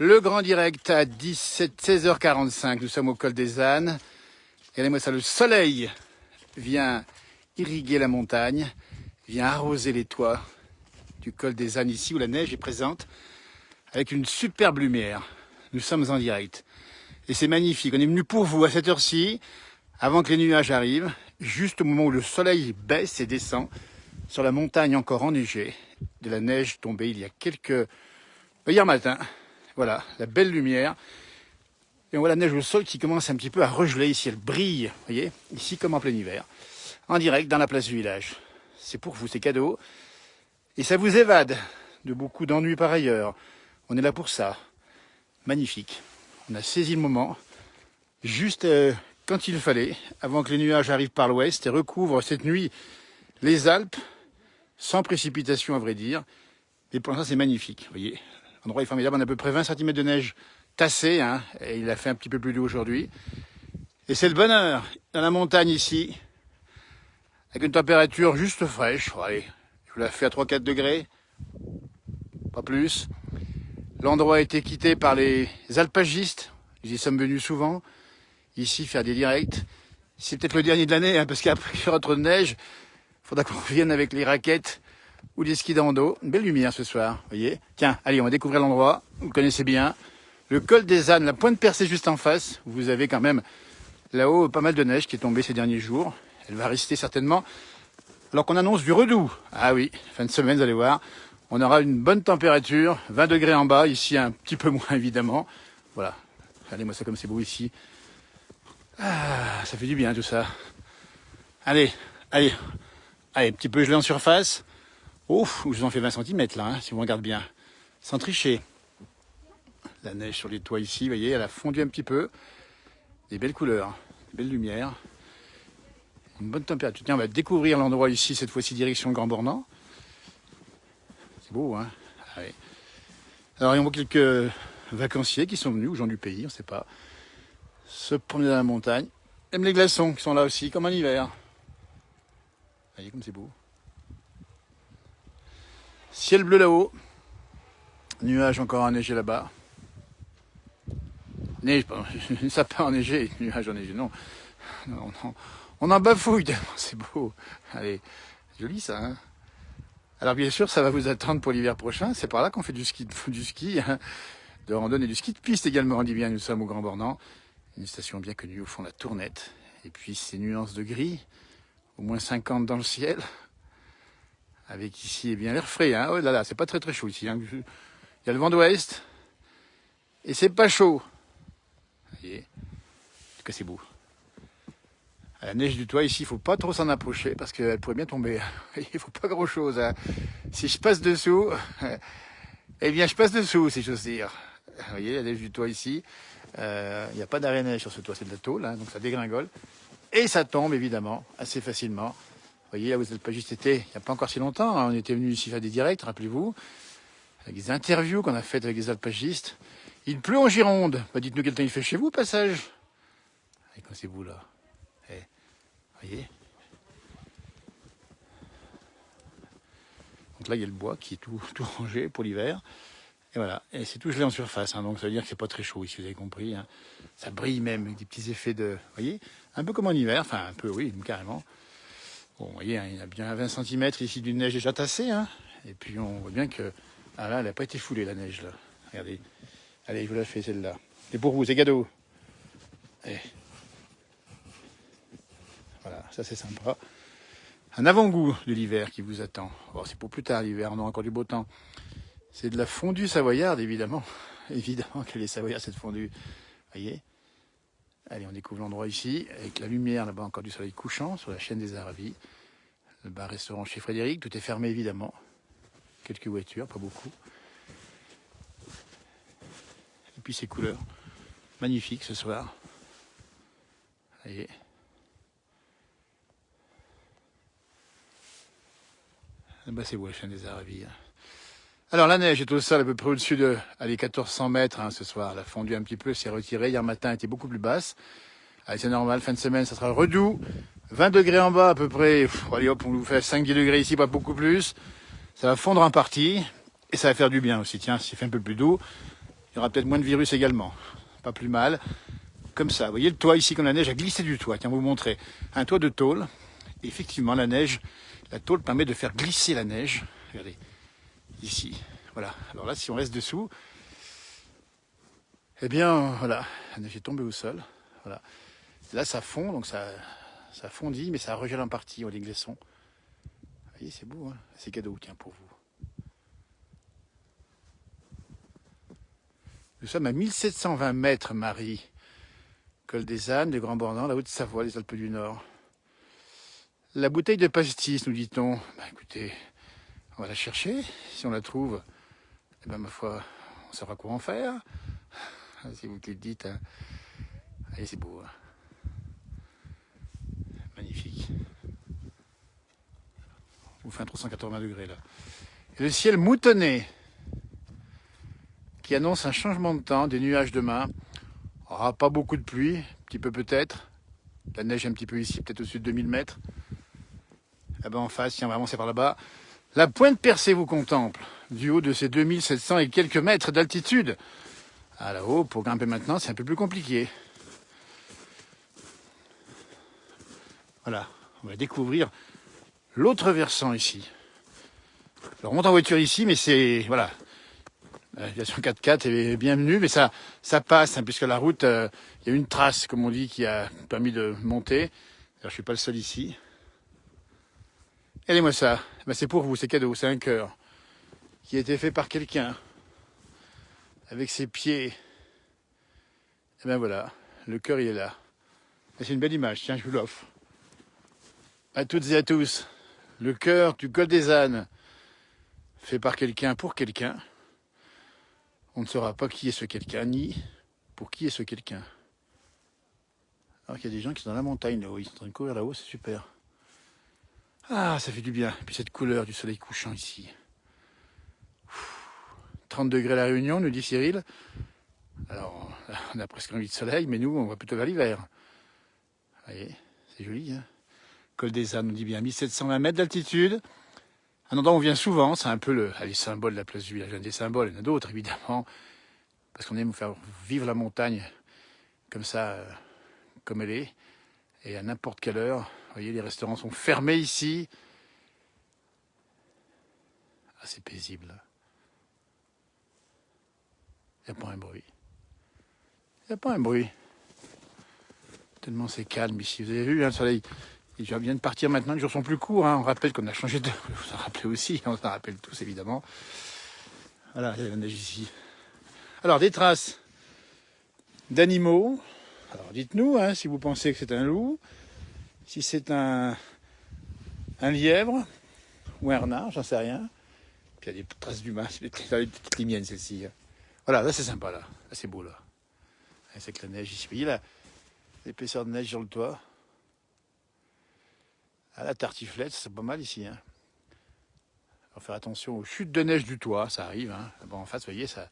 Le grand direct à 16h45, nous sommes au col des Ânes. Regardez-moi ça, le soleil vient irriguer la montagne, vient arroser les toits du col des Ânes ici où la neige est présente avec une superbe lumière. Nous sommes en direct et c'est magnifique. On est venu pour vous à cette heure-ci, avant que les nuages arrivent, juste au moment où le soleil baisse et descend sur la montagne encore enneigée, de la neige tombée il y a hier matin. Voilà, la belle lumière. Et on voit la neige au sol qui commence un petit peu à regeler ici. Elle brille, vous voyez, ici comme en plein hiver. En direct dans la place du village. C'est pour vous, c'est cadeau. Et ça vous évade de beaucoup d'ennuis par ailleurs. On est là pour ça. Magnifique. On a saisi le moment, juste quand il fallait, avant que les nuages arrivent par l'ouest et recouvrent cette nuit les Alpes, sans précipitation à vrai dire. Et pour l'instant, c'est magnifique, vous voyez. L'endroit est formidable, on a à peu près 20 cm de neige tassée, hein, et il a fait un petit peu plus doux aujourd'hui. Et c'est le bonheur dans la montagne ici, avec une température juste fraîche. Bon, allez, je vous la fais à 3-4 degrés, pas plus. L'endroit a été quitté par les alpagistes, ils y sommes venus souvent, ici faire des directs. C'est peut-être le dernier de l'année, hein, parce qu'après il y aura trop de neige, il faudra qu'on revienne avec les raquettes ou des skis d'endo. Une belle lumière ce soir, vous voyez. Tiens, allez, on va découvrir l'endroit, vous connaissez bien. Le col des Ânes, la pointe percée juste en face. Vous avez quand même là-haut pas mal de neige qui est tombée ces derniers jours. Elle va rester certainement, alors qu'on annonce du redoux. Ah oui, fin de semaine, vous allez voir. On aura une bonne température, 20 degrés en bas, ici un petit peu moins évidemment. Voilà, regardez-moi ça comme c'est beau ici. Ah, ça fait du bien tout ça. Allez, petit peu gelé en surface. Ouf, je vous en fais 20 cm là, hein, si on regarde bien. Sans tricher. La neige sur les toits ici, vous voyez, elle a fondu un petit peu. Des belles couleurs, des belles lumières. Une bonne température. Tiens, on va découvrir l'endroit ici, cette fois-ci direction le Grand Bornand. C'est beau, hein. Ah, oui. Alors, il y a quelques vacanciers qui sont venus, ou gens du pays, on ne sait pas, se promener dans la montagne. Même les glaçons qui sont là aussi, comme en hiver. Vous voyez comme c'est beau. Ciel bleu là-haut. Nuages encore enneigés là-bas. Neige, ça peut enneiger, nuages enneigés, non. On en bafouille tellement c'est beau. Allez, joli ça, hein. Alors bien sûr, ça va vous attendre pour l'hiver prochain. C'est par là qu'on fait du ski, hein, de randonnée, du ski de piste également. On dit bien, nous sommes au Grand Bornand, une station bien connue au fond de la Tournette. Et puis ces nuances de gris, au moins 50 dans le ciel, avec ici, eh bien, l'air frais, hein. Oh là là, c'est pas très chaud ici, hein. Il y a le vent d'ouest, et c'est pas chaud. Vous voyez, en tout cas c'est beau. À la neige du toit ici, il faut pas trop s'en approcher parce qu'elle pourrait bien tomber. Il faut pas grand chose, hein. Si je passe dessous, eh bien je passe dessous si j'ose dire. Vous voyez la neige du toit ici, il n'y a pas d'arrêt neige sur ce toit, c'est de la tôle, hein, donc ça dégringole. Et ça tombe évidemment assez facilement. Vous voyez là où vous n'êtes pas juste été, il n'y a pas encore si longtemps, hein, on était venu ici faire des directs, rappelez-vous, avec des interviews qu'on a faites avec des alpagistes. Il pleut en Gironde. Bah, dites-nous quel temps il fait chez vous au passage. Et quand c'est vous là. Vous voyez. Donc là il y a le bois qui est tout rangé pour l'hiver. Et voilà. Et c'est tout gelé en surface. Hein, donc ça veut dire que c'est pas très chaud ici, vous avez compris. Hein. Ça brille même avec des petits effets de. Vous voyez. Un peu comme en hiver. Enfin un peu oui, carrément. Bon, vous voyez, hein, il y a bien 20 cm ici d'une neige déjà tassée. Hein. Et puis on voit bien que. Ah là, elle n'a pas été foulée la neige là. Regardez. Allez, je vous la fais celle-là. C'est pour vous, c'est cadeau. Et voilà, ça c'est sympa. Un avant-goût de l'hiver qui vous attend. Bon, c'est pour plus tard l'hiver, on a encore du beau temps. C'est de la fondue savoyarde, évidemment. Évidemment qu'elle est savoyarde, cette fondue. Voyez. Allez, on découvre l'endroit ici, avec la lumière là-bas, encore du soleil couchant, sur la chaîne des Aravis. Le bar-restaurant chez Frédéric, tout est fermé évidemment. Quelques voitures, pas beaucoup. Et puis ces couleurs magnifiques ce soir. Voyez. Bah c'est beau la chaîne des Aravis. Alors la neige est au sol à peu près au-dessus de 1400 mètres hein, ce soir. Elle a fondu un petit peu, s'est retirée. Hier matin, elle était beaucoup plus basse. Allez, c'est normal, fin de semaine, ça sera redoux. 20 degrés en bas à peu près. Allez hop, on vous fait 5-10 degrés ici, pas beaucoup plus. Ça va fondre en partie. Et ça va faire du bien aussi. Tiens, s'il fait un peu plus doux. Il y aura peut-être moins de virus également. Pas plus mal. Comme ça, vous voyez le toit ici, quand la neige a glissé du toit. Tiens, vous montrer. Un toit de tôle. Et effectivement, la tôle permet de faire glisser la neige. Regardez, ici. Voilà. Alors là, si on reste dessous, eh bien, voilà, la neige est tombée au sol. Voilà. Là, ça fond, donc ça fondit, mais ça regèle en partie, les glaçons. Vous voyez, c'est beau, hein. C'est cadeau, tiens, pour vous. Nous sommes à 1720 mètres, Marie. Col des Ânes, le Grand Bornand, la Haute-Savoie, les Alpes du Nord. La bouteille de pastis, nous dit-on. Bah, écoutez, on va la chercher. Si on la trouve, eh ben, ma foi, on saura quoi en faire. C'est vous qui le dites. Hein. Allez, c'est beau. Hein. Magnifique. On fait un 380 degrés là. Et le ciel moutonné qui annonce un changement de temps, des nuages demain. Ah, pas beaucoup de pluie, un petit peu peut-être. La neige un petit peu ici, peut-être au-dessus de 2000 mètres. Là-bas en face, tiens, vraiment c'est par là-bas. La pointe percée vous contemple, du haut de ces 2700 et quelques mètres d'altitude. Ah là-haut, pour grimper maintenant, c'est un peu plus compliqué. Voilà, on va découvrir l'autre versant ici. Alors on monte en voiture ici, mais c'est... Voilà. L'aviation 4x4 est bienvenue, mais ça passe, hein, puisque la route, il y a une trace, comme on dit, qui a permis de monter. Alors, je ne suis pas le seul ici. Regardez-moi ça. Ben, c'est pour vous, c'est cadeau, c'est un cœur qui a été fait par quelqu'un avec ses pieds. Et ben voilà, le cœur il est là. C'est une belle image, tiens, je vous l'offre. À toutes et à tous, le cœur du col des Ânes, fait par quelqu'un pour quelqu'un. On ne saura pas qui est ce quelqu'un, ni pour qui est ce quelqu'un. Alors qu'il y a des gens qui sont dans la montagne là-haut, ils sont en train de courir là-haut, c'est super. Ah, ça fait du bien. Et puis cette couleur du soleil couchant ici. 30 degrés à la Réunion, nous dit Cyril. Alors, on a presque envie de soleil, mais nous, on va plutôt vers l'hiver. Vous voyez, c'est joli, hein. Col des Ânes, on dit bien 1720 mètres d'altitude. Un endroit où on vient souvent, c'est un peu le symbole de la place du village. Un des symboles, il y en a d'autres, évidemment. Parce qu'on aime faire vivre la montagne comme ça, comme elle est. Et à n'importe quelle heure. Vous voyez, les restaurants sont fermés ici. Ah, c'est paisible. Il n'y a pas un bruit. Il n'y a pas un bruit. Tellement c'est calme ici. Vous avez vu, hein, le soleil, il vient de partir maintenant. Les jours sont plus courts. Hein. On rappelle qu'on a changé de... Vous en rappelez aussi. On s'en rappelle tous, évidemment. Voilà, il y a la neige ici. Alors, des traces d'animaux. Alors, dites-nous hein, si vous pensez que c'est un loup, si c'est un lièvre ou un renard, j'en sais rien. Puis il y a des traces d'humains. C'est les petites miennes, celles-ci. Voilà, là, c'est sympa, là. Là, c'est beau, là. C'est que la neige ici. Vous voyez, là, l'épaisseur de neige sur le toit. Ah, la tartiflette, c'est pas mal ici. Hein. Alors faire attention aux chutes de neige du toit, ça arrive. Hein. Bon, en face, vous voyez, ça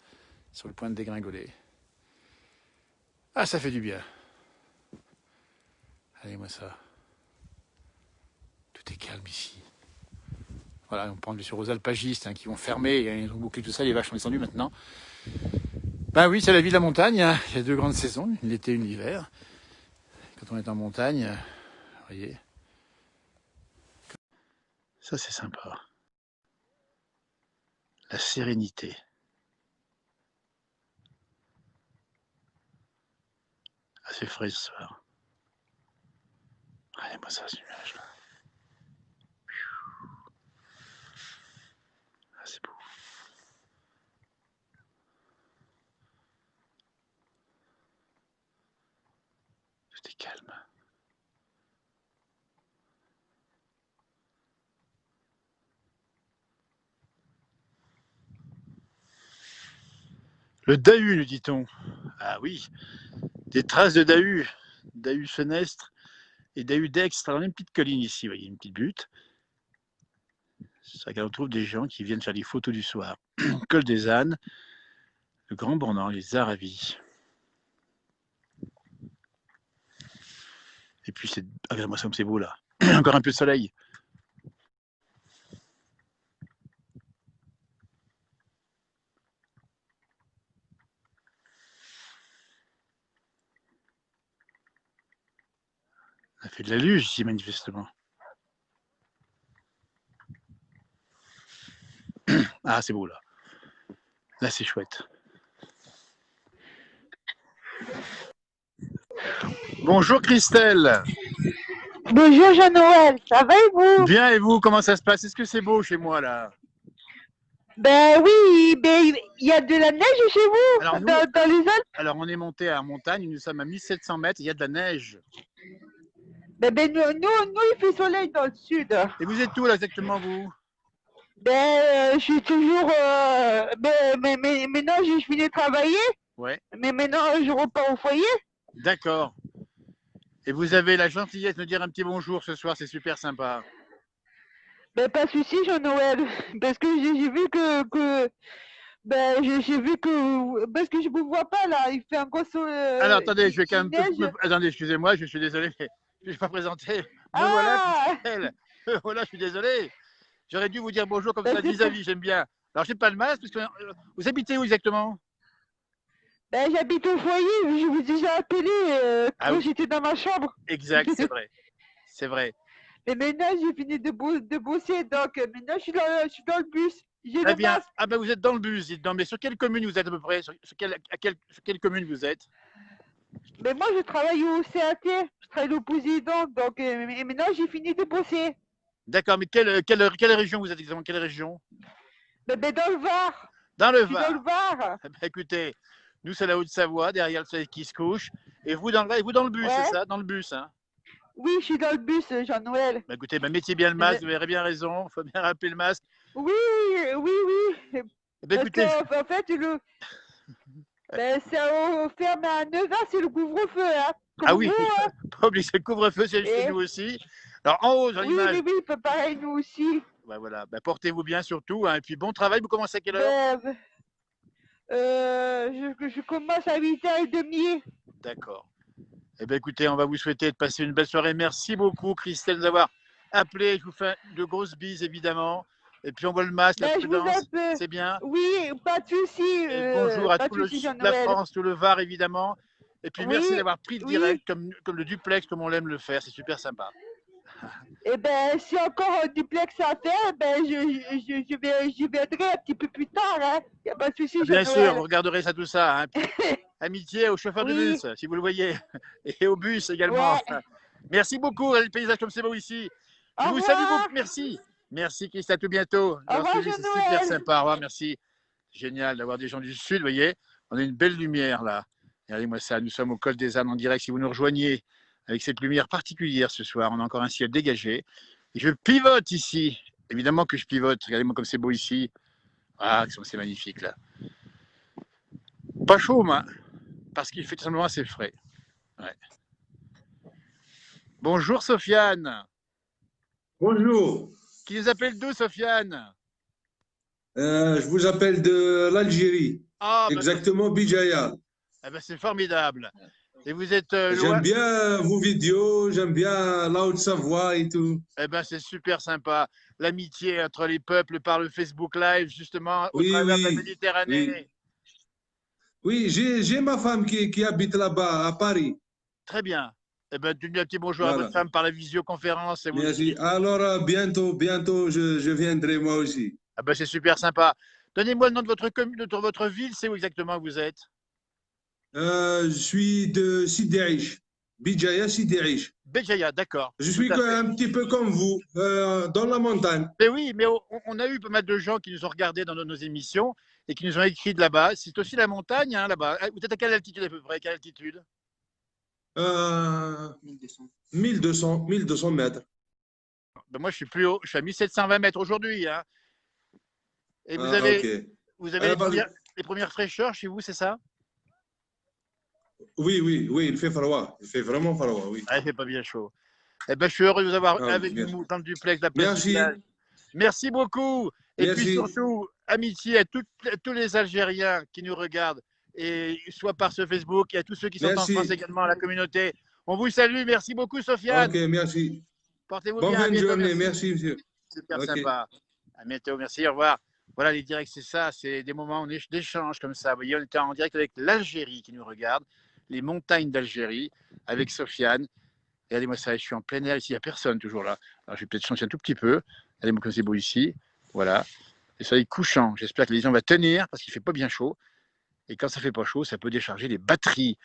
sur le point de dégringoler. Ah, ça fait du bien. Allez-moi ça. Tout est calme ici. Voilà, on prend bien sûr aux alpagistes hein, qui vont fermer, ils ont bouclé tout ça, les vaches sont descendues maintenant. Ben oui, c'est la vie de la montagne. Hein. Il y a deux grandes saisons, l'été et l'hiver. Quand on est en montagne, vous voyez. Ça, c'est sympa. La sérénité. Assez frais ce soir. Regardez-moi ça, ce nuage-là. Ah, c'est beau. Tout est calme. Le Dahu, nous dit-on. Ah oui, des traces de Dahu. Dahu fenestre et Dahu dextre. Alors, on a une petite colline ici, vous voyez, une petite butte. C'est ça qu'on trouve des gens qui viennent faire des photos du soir. Col des Ânes, le Grand Bornand, les Aravis. Et puis, regardez-moi ça comme c'est beau là. Encore un peu de soleil. fait de la luge ici, manifestement. Ah, c'est beau, là. Là, c'est chouette. Bonjour, Christelle. Bonjour Jean-Noël, ça va et vous? Bien, et vous, comment ça se passe? Est-ce que c'est beau chez moi, là? Ben oui, ben il y a de la neige chez vous, Alors, nous, dans les Alpes? alors, on est monté à la montagne, nous sommes à 1700 mètres, il y a de la neige. Nous, il fait soleil dans le sud. Et vous êtes où, là, exactement, vous? Je suis toujours... mais maintenant, j'ai fini de travailler, Ouais, mais maintenant, je repars au foyer. d'accord. Et vous avez la gentillesse de me dire un petit bonjour ce soir, c'est super sympa. Ben pas de souci Jean-Noël, parce que j'ai vu j'ai vu que... Parce que je vous vois pas là, il fait encore Alors, attendez, je vais quand il même... neige. Attendez, excusez-moi, je suis désolé, mais je ne vais pas présenter. Me voilà, Ah Christelle. Me voilà, je suis désolé. J'aurais dû vous dire bonjour comme ben, ça, vis-à-vis, j'aime bien. Alors, je n'ai pas le masque, parce que vous habitez où exactement? Ben, j'habite au foyer, je vous ai déjà appelé Ah quand oui, j'étais dans ma chambre. exact, c'est vrai. C'est vrai. Mais maintenant, j'ai fini de bosser, donc maintenant, je suis dans le bus. J'ai Très le bien. masque. Ah ben, vous êtes dans le bus, dites donc. Mais sur quelle commune vous êtes à peu près? Sur quelle commune vous êtes? Mais moi, je travaille au CAT, je travaille au président, donc et maintenant, j'ai fini de bosser. D'accord, mais quelle région vous êtes exactement? Quelle région? Dans le Var. Dans le Je suis dans le Var. Var. Eh ben, écoutez, nous, c'est la Haute-Savoie, derrière le soleil qui se couche. Et vous dans le bus, c'est Ouais. ça? Dans le bus, hein? Oui, je suis dans le bus, Jean-Noël. Ben, écoutez, ben, mettez bien le masque, vous avez bien raison. Il faut bien rappeler le masque. Oui, oui. Eh ben, Parce écoutez, qu'en fait, ça ferme à 9h, c'est le couvre-feu, hein. ah Comme oui, vous, hein. pas oublier, c'est le couvre-feu chez Et nous aussi. Alors, en haut, dans l'image, oui, pareil, nous aussi. ben, voilà, ben, portez-vous bien surtout, hein. Et puis, bon travail, vous commencez à quelle heure? Ben, je commence à 8h30. D'accord. Eh bien, écoutez, on va vous souhaiter de passer une belle soirée. Merci beaucoup, Christelle, de nous avoir appelé. Je vous fais de grosses bises, évidemment. Et puis, on voit le masque, la Je vous prudence. appelle. C'est bien. Oui, Et bonjour à pas de toute souci, la Jean-Noël. France, tout le Var, évidemment. Et puis, merci Oui, d'avoir pris le oui. direct, comme le duplex, comme on l'aime le faire. C'est super sympa. Et ben, si encore un duplex à faire, ben, j'y viendrai un petit peu plus tard, hein. Y a pas de souci, Bien sûr, vous Jean-Noël. regarderez ça, tout ça, hein. Puis, amitié au chauffeur de Oui, bus, si vous le voyez. Et au bus également. ouais. Merci beaucoup, le paysage comme c'est beau ici. Je Au vous salue beaucoup. revoir. Merci. Merci, Christ. À tout bientôt. Au D'avoir revoir, suivi, c'est super Jean-Noël. sympa. Au revoir, merci. Génial d'avoir des gens du Sud, vous voyez. On a une belle lumière là. Regardez-moi ça. Nous sommes au col des Ânes en direct. Si vous nous rejoignez avec cette lumière particulière ce soir, on a encore un ciel dégagé. Et je pivote ici. Évidemment que je pivote. Regardez-moi comme c'est beau ici. Ah, c'est magnifique là. Pas chaud, moi, parce qu'il fait tout simplement assez frais. Ouais. Bonjour, Sofiane. Bonjour, Qui nous appelle d'où, Sofiane? je vous appelle de l'Algérie, Ah, ben, exactement Bijaya. eh ben, c'est formidable. Et vous êtes J'aime loin? bien vos vidéos, j'aime bien la Haute-Savoie et tout. Eh ben, c'est super sympa. L'amitié entre les peuples par le Facebook Live, justement, au Oui, travers de la oui, oui. Méditerranée. Oui, j'ai ma femme qui habite là-bas, à Paris. Très bien. Eh ben, tu dis un petit bonjour à votre Voilà. femme par la visioconférence et vous le Merci. dites. Alors, bientôt, je viendrai moi aussi. Ah ben, c'est super sympa. Donnez-moi le nom de votre commune, de votre ville, c'est où exactement vous êtes? Je suis de Sidi Aish, Bijaya Sidi Aish. Béjaïa, d'accord. Je Tout suis à fait. un petit peu comme vous, dans la montagne. Mais oui, mais on a eu pas mal de gens qui nous ont regardés dans nos émissions et qui nous ont écrit de là-bas. C'est aussi la montagne, hein, là-bas. Vous êtes à quelle altitude à peu près? Quelle altitude? Euh, 1200 mètres. Ben moi, je suis plus haut. Je suis à 1720 mètres aujourd'hui, hein. Et Ah, ok. vous avez les premières fraîcheurs chez vous, c'est ça? Oui, il fait froid. Il fait vraiment froid, oui. Ah, il fait pas bien chaud. Eh ben, je suis heureux de vous avoir Ah, avec merci. nous dans le duplex de la place du village. Merci, Merci beaucoup. Et puis merci, surtout, amitié à tous les Algériens qui nous regardent, et soit par ce Facebook, et à tous ceux qui sont en France merci. également, à la communauté. On vous salue. Merci beaucoup, Ok, Sofiane. merci. Portez-vous Bonne bien. À fin de bientôt. journée. Merci. Merci, monsieur. Super Ok. sympa. À bientôt. Merci. Au revoir. Voilà, les directs, c'est ça. C'est des moments d'échange comme ça. Vous voyez, on était en direct avec l'Algérie qui nous regarde, les montagnes d'Algérie, avec Sofiane. Regardez-moi ça, je suis en plein air ici, il n'y a personne toujours là. Alors je vais peut-être changer un tout petit peu. Regardez-moi comme c'est beau ici. Voilà. Le soleil couchant. J'espère que l'émission va tenir parce qu'il ne fait pas bien chaud. Et quand ça ne fait pas chaud, ça peut décharger les batteries.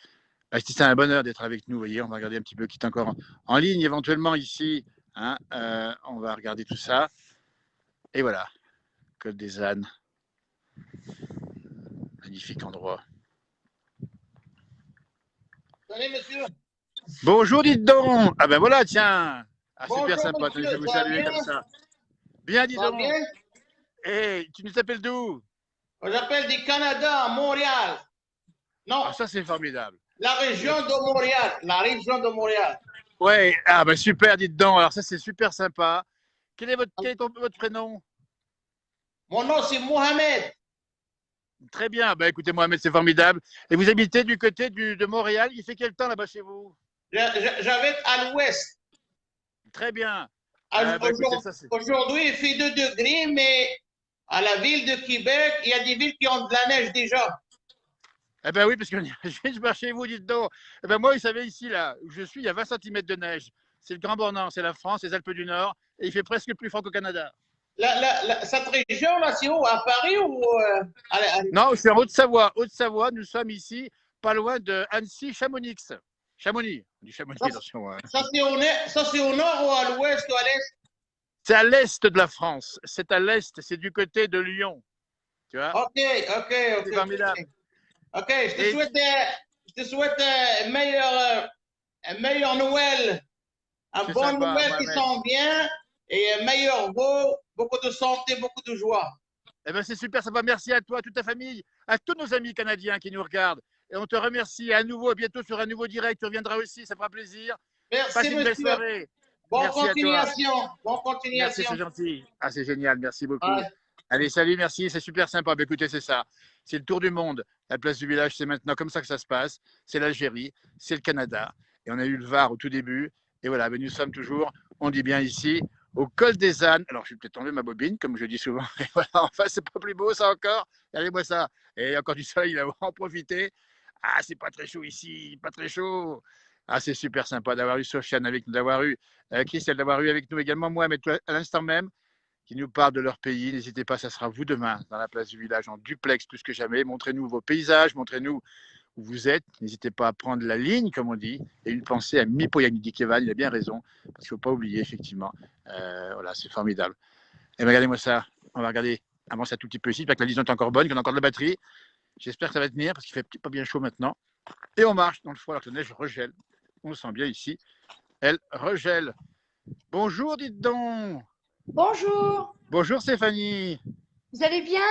C'est un bonheur d'être avec nous. Vous voyez, on va regarder un petit peu qui est encore en ligne éventuellement ici. Hein, on va regarder tout ça. Et voilà, Col des Ânes. Magnifique endroit. Salut, monsieur. Bonjour, dites donc. Ah ben voilà, tiens. Ah, Bonjour, super sympa. monsieur. Je vais vous Ça va saluer bien? comme ça. Bien, dis Ça va donc. bien? Hey, tu nous appelles d'où? J'appelle du Canada, Montréal. Non, Ah, ça, c'est formidable. la région de Montréal. La région de Montréal. Ouais, ah ben super, dites donc. Alors, ça, c'est super sympa. Quel est votre prénom? Mon nom, c'est Mohamed. Très bien. Ben, écoutez, Mohamed, c'est formidable. Et vous habitez du côté de Montréal. Il fait quel temps là-bas chez vous? J'habite à l'ouest. Très bien. Écoutez, ça, Aujourd'hui, il fait 2 degrés, mais à la ville de Québec, il y a des villes qui ont de la neige déjà. Eh ben oui, parce que je viens de marcher chez vous, dites donc. Eh ben moi, vous savez, ici, là où je suis, il y a 20 cm de neige. C'est le Grand Bornand, c'est la France, les Alpes du Nord, et il fait presque plus froid qu'au Canada. Cette région-là, c'est où? À Paris ou Non, c'est en Haute-Savoie. Haute-Savoie, nous sommes ici, pas loin de Annecy, Chamonix. Chamonix, on dit Chamonix, attention. Ça, c'est au nord ou à l'ouest ou à l'est? C'est à l'est de la France. C'est à l'est, c'est du côté de Lyon. Tu vois? OK. C'est formidable. OK, je te souhaite un meilleur Noël, un bon sympa, Noël qui Mohamed. s'en vient et un meilleur vœu, beaucoup de santé, beaucoup de joie. Eh ben c'est super sympa. Merci à toi, à toute ta famille, à tous nos amis canadiens qui nous regardent. Et on te remercie à nouveau, à bientôt sur un nouveau direct. Tu reviendras aussi, ça fera plaisir. Passe Merci, une belle monsieur. soirée. Bonne Merci à toi. continuation. Bonne Merci, continuation. c'est gentil. Ah, c'est génial, merci beaucoup. Ouais. Allez, salut, merci, c'est super sympa. Ben, écoutez, c'est ça. C'est le tour du monde. La place du village, c'est maintenant comme ça que ça se passe. C'est l'Algérie, c'est le Canada. Et on a eu le Var au tout début. Et voilà, ben, nous sommes toujours, on dit bien ici, au col des Ânes. Alors, je vais peut-être enlever ma bobine, comme je dis souvent. Et voilà, enfin, c'est pas plus beau, ça encore. Regardez-moi ça. Et encore du soleil, il va en profiter. Ah, c'est pas très chaud ici, pas très chaud. Ah, c'est super sympa d'avoir eu Sofiane avec nous, d'avoir eu Christelle, d'avoir eu avec nous également moi, mais à l'instant même, qui nous parlent de leur pays. N'hésitez pas, ça sera vous demain dans la place du village en duplex plus que jamais. Montrez-nous vos paysages, montrez-nous où vous êtes. N'hésitez pas à prendre la ligne, comme on dit, et une pensée à Mipo Yannick Keval, il a bien raison, parce qu'il ne faut pas oublier, effectivement. Voilà, c'est formidable. Et regardez-moi ça, on va regarder, avance un tout petit peu ici, parce que la liaison est encore bonne, qu'on a encore de la batterie. J'espère que ça va tenir, parce qu'il fait pas bien chaud maintenant. Et on marche dans le froid alors que la neige regèle. On le sent bien ici. Elle regèle. Bonjour, dites donc. Bonjour, Bonjour Stéphanie. vous allez bien?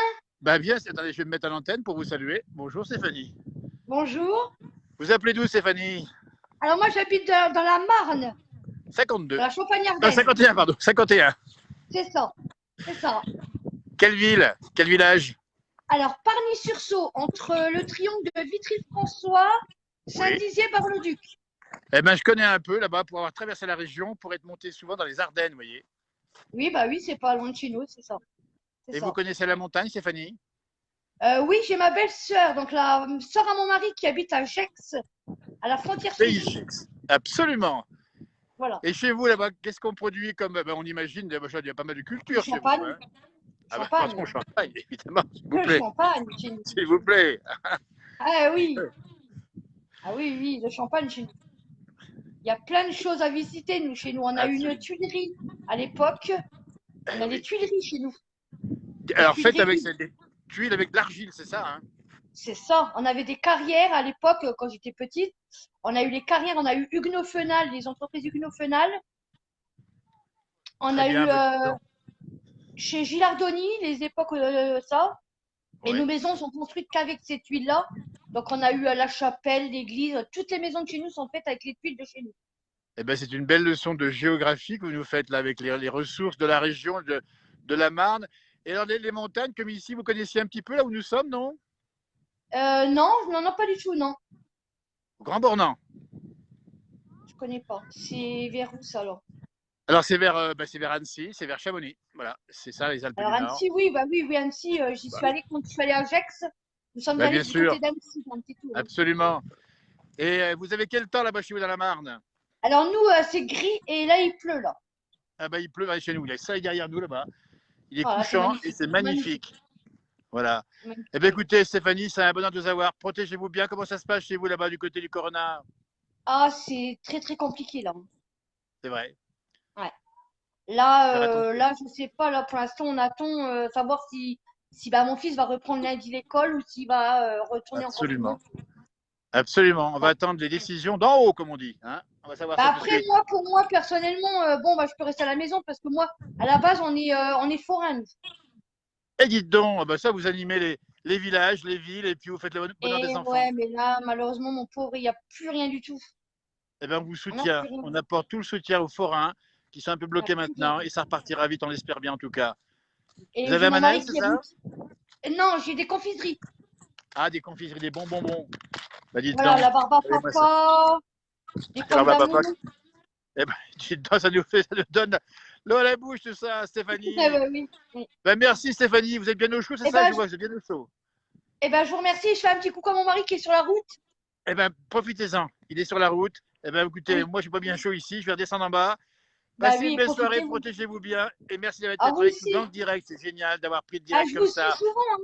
Bah bien, attendez, je vais me mettre à l'antenne pour vous saluer. Bonjour Stéphanie. Bonjour. Vous appelez d'où Stéphanie? Alors moi j'habite dans la Marne, 52. dans la Ah, Champagne-Ardenne. 51, pardon. 51. C'est ça, c'est ça. Quelle ville? Quel village? Alors Pargny-sur-Saulx, entre le triangle de Vitry-François, Saint-Dizier-Bar-le-Duc. Eh ben, je connais un peu là-bas pour avoir traversé la région, pour être monté souvent dans les Ardennes, vous voyez. Oui, bah oui, c'est pas loin de chez nous, c'est ça. Et vous connaissez la montagne, Stéphanie? Oui, j'ai ma belle-sœur, donc la sœur à mon mari qui habite à Gex, à la frontière suisse. Gex. Absolument. Voilà. Et chez vous, là-bas, qu'est-ce qu'on produit comme. Ben, on imagine, il y a pas mal de culture chez vous. Hein. Ah ben, Champagne. Champagne, évidemment, s'il vous Le plaît. champagne chez nous. S'il vous plaît. Ah oui. Ah oui, oui, le champagne chez nous. Il y a plein de choses à visiter, nous, chez nous. On a une tuilerie à l'époque. On a des tuileries chez nous. Alors, faites avec des tuiles avec de l'argile, c'est ça, hein? C'est ça. On avait des carrières à l'époque, quand j'étais petite. On a eu les carrières, on a eu Huguenot Fenal, les entreprises Huguenot Fenal. On a eu chez Gilardoni, les époques, ça. Et nos maisons sont construites qu'avec ces tuiles-là. Donc, on a eu la chapelle, l'église. Toutes les maisons de chez nous sont faites avec les tuiles de chez nous. Eh ben, c'est une belle leçon de géographie que vous nous faites là avec les ressources de la région de la Marne. Et alors, les montagnes, comme ici, vous connaissiez un petit peu là où nous sommes, non? Non, pas du tout, non. Au Grand Bornand. Je connais pas. C'est vers où ça alors? Alors, c'est vers Annecy, c'est vers Chamonix. Voilà, c'est ça, les Alpes du Nord. Annecy, oui, Annecy, j'y suis allée quand je suis allée à Gex. Nous sommes allés du côté d'Annecy, un petit tour. Absolument. Et vous avez quel temps là-bas chez vous dans la Marne? Alors nous, c'est gris et là, il pleut, là. Ah bah, il pleut chez nous. Il y a le soleil derrière nous là-bas. Il est Voilà, c'est couchant et magnifique. c'est magnifique. Voilà. Magnifique. Eh bien, écoutez, Stéphanie, c'est un bonheur de vous avoir. Protégez-vous bien. Comment ça se passe chez vous là-bas du côté du Corona? Ah, c'est très, très compliqué, là. C'est vrai. Ouais. Faire attention. Là, je sais pas, là, pour l'instant, on attend savoir si bah, mon fils va reprendre lundi l'école ou s'il va retourner en confinement. Absolument. Absolument. On va attendre les décisions d'en haut, comme on dit. Hein, on va savoir Bah, ça tout de après, suite. moi, pour moi, personnellement, bon, bah, je peux rester à la maison parce que moi, à la base, on est forains, nous. Et dites donc, bah ça, vous animez les villages, les villes, et puis vous faites le bonheur Et des enfants. ouais, mais là, malheureusement, mon pauvre, il n'y a plus rien du tout. Eh bien, on vous On n'a soutient. plus rien. On apporte tout le soutien aux forains qui sont un peu On n'a bloqués plus rien. maintenant, et ça repartira vite, on l'espère bien en tout cas. Vous Et avez j'ai un mon manège, mari c'est qui est ça? boutique. Non, j'ai des confiseries. Ah, des confiseries, des bonbons. Bah, dites Voilà, donc. la barbe à Allez, moi, ça. papa, des Alors, pommes bah, papa, d'amour. eh ben, dites donc, ça nous donne l'eau à la bouche, tout ça, Ah Stéphanie. bah oui. Oui. Bah, merci, Stéphanie. Vous êtes bien au chaud, c'est Eh ça? ben, Je vois, vous êtes bien au chaud. je vous remercie. Je fais un petit coucou à mon mari qui est sur la route. Eh bien, profitez-en. Il est sur la route. Eh bien, écoutez, Oui. moi, je suis pas bien chaud ici. Je vais redescendre en bas. Bah Passez une oui, belle soirée, profitez-vous. protégez-vous bien. Et merci d'avoir À été vous avec nous aussi. dans le direct. C'est génial d'avoir pris le Ah, direct je comme vous suis ça. souvent, hein.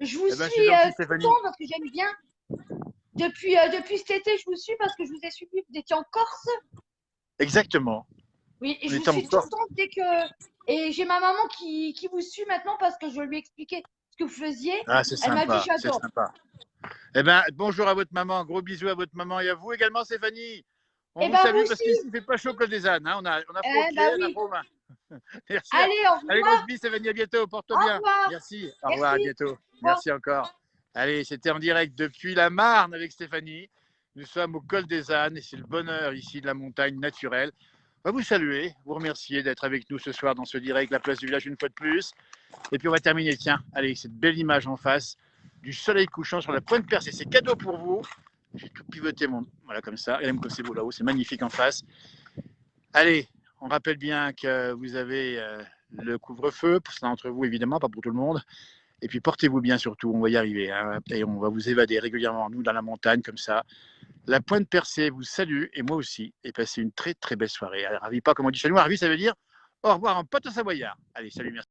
Je vous Eh bien, c'est suis gentil, tout le Stéphanie. temps parce que j'aime bien. Depuis cet été, je vous suis parce que je vous ai suivi. Vous étiez en Corse. Exactement. Oui, et On je vous est en suis tout le Corse. temps dès que. Et j'ai ma maman qui vous suit maintenant parce que je lui ai expliqué ce que vous faisiez. Ah, c'est Elle m'a dit sympa. C'est j'adore. sympa. Eh bien, bonjour à votre maman. Gros bisous à votre maman et à vous également, Stéphanie. On Et vous bah vous salue parce aussi. qu'ici, il ne fait pas chaud que des ânes. Hein. On a froid aux Bah pieds, on a oui. froid aux mains. Merci. Allez, au Allez, revoir. grosse bise, Stéphanie. À bientôt. Porte-toi Au bien. revoir. Merci. Au revoir. À Merci. bientôt. Au revoir. Merci encore. Allez, c'était en direct depuis la Marne avec Stéphanie. Nous sommes au col des ânes et c'est le bonheur ici de la montagne naturelle. On va vous saluer, vous remercier d'être avec nous ce soir dans ce direct, la place du village une fois de plus. Et puis on va terminer, tiens, allez, cette belle image en face du soleil couchant sur la pointe percée. C'est cadeau pour vous. J'ai tout pivoté, voilà comme ça. Regardez comme c'est beau là-haut, c'est magnifique en face. Allez, on rappelle bien que vous avez le couvre-feu, pour certains d'entre vous évidemment, pas pour tout le monde. Et puis portez-vous bien surtout, on va y arriver. Hein, et on va vous évader régulièrement, nous, dans la montagne, comme ça. La pointe percée vous salue, et moi aussi, et passez une très très belle soirée. Alors, ravi pas, comme on dit chez nous, ravi ça veut dire au revoir en pote savoyard. Allez, salut, merci.